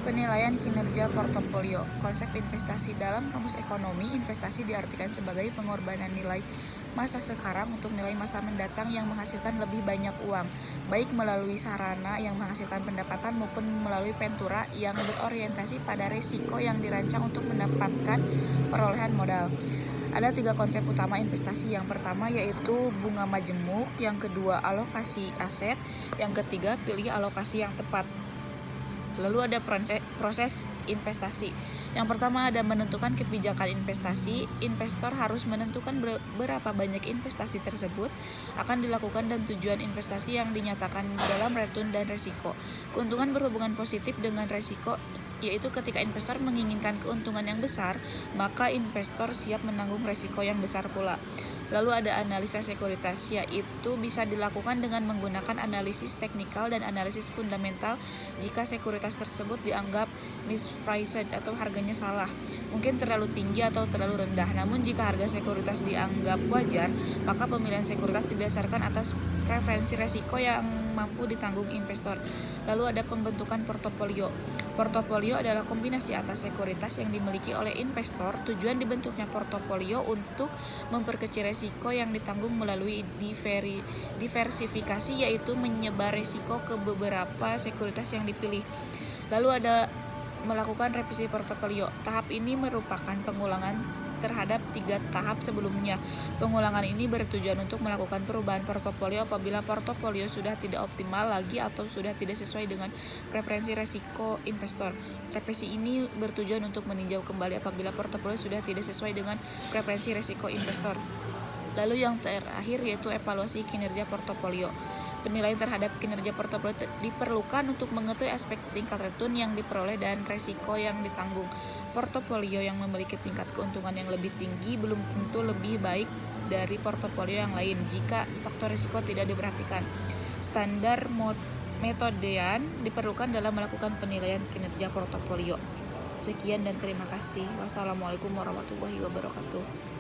Penilaian kinerja portofolio. Konsep investasi dalam kamus ekonomi, investasi diartikan sebagai pengorbanan nilai masa sekarang untuk nilai masa mendatang yang menghasilkan lebih banyak uang, baik melalui sarana yang menghasilkan pendapatan maupun melalui ventura yang berorientasi pada risiko yang dirancang untuk mendapatkan perolehan modal. Ada 3 konsep utama investasi. Yang pertama yaitu bunga majemuk, yang kedua alokasi aset, yang ketiga pilih alokasi yang tepat. Lalu ada proses investasi. Yang pertama ada menentukan kebijakan investasi. Investor harus menentukan berapa banyak investasi tersebut akan dilakukan dan tujuan investasi yang dinyatakan dalam return dan resiko. Keuntungan berhubungan positif dengan resiko, yaitu ketika investor menginginkan keuntungan yang besar, maka investor siap menanggung resiko yang besar pula. Lalu ada analisa sekuritas, yaitu bisa dilakukan dengan menggunakan analisis teknikal dan analisis fundamental jika sekuritas tersebut dianggap mispriced atau harganya salah, mungkin terlalu tinggi atau terlalu rendah. Namun jika harga sekuritas dianggap wajar, maka pemilihan sekuritas didasarkan atas preferensi resiko yang mampu ditanggung investor. Lalu ada pembentukan portofolio. Portofolio adalah kombinasi atas sekuritas yang dimiliki oleh investor. Tujuan dibentuknya portofolio untuk memperkecil resiko yang ditanggung melalui diversifikasi, yaitu menyebar resiko ke beberapa sekuritas yang dipilih. Lalu ada melakukan revisi portofolio. Tahap ini merupakan pengulangan terhadap 3 tahap sebelumnya. Pengulangan ini bertujuan untuk melakukan perubahan portofolio apabila portofolio sudah tidak optimal lagi atau sudah tidak sesuai dengan preferensi resiko investor. Revisi ini bertujuan untuk meninjau kembali apabila portofolio sudah tidak sesuai dengan preferensi resiko investor. Lalu yang terakhir yaitu evaluasi kinerja portofolio. Penilaian terhadap kinerja portofolio diperlukan untuk mengetahui aspek tingkat return yang diperoleh dan resiko yang ditanggung. Portofolio yang memiliki tingkat keuntungan yang lebih tinggi belum tentu lebih baik dari portofolio yang lain jika faktor risiko tidak diperhatikan. Standar metodean diperlukan dalam melakukan penilaian kinerja portofolio. Sekian dan terima kasih. Wassalamualaikum warahmatullahi wabarakatuh.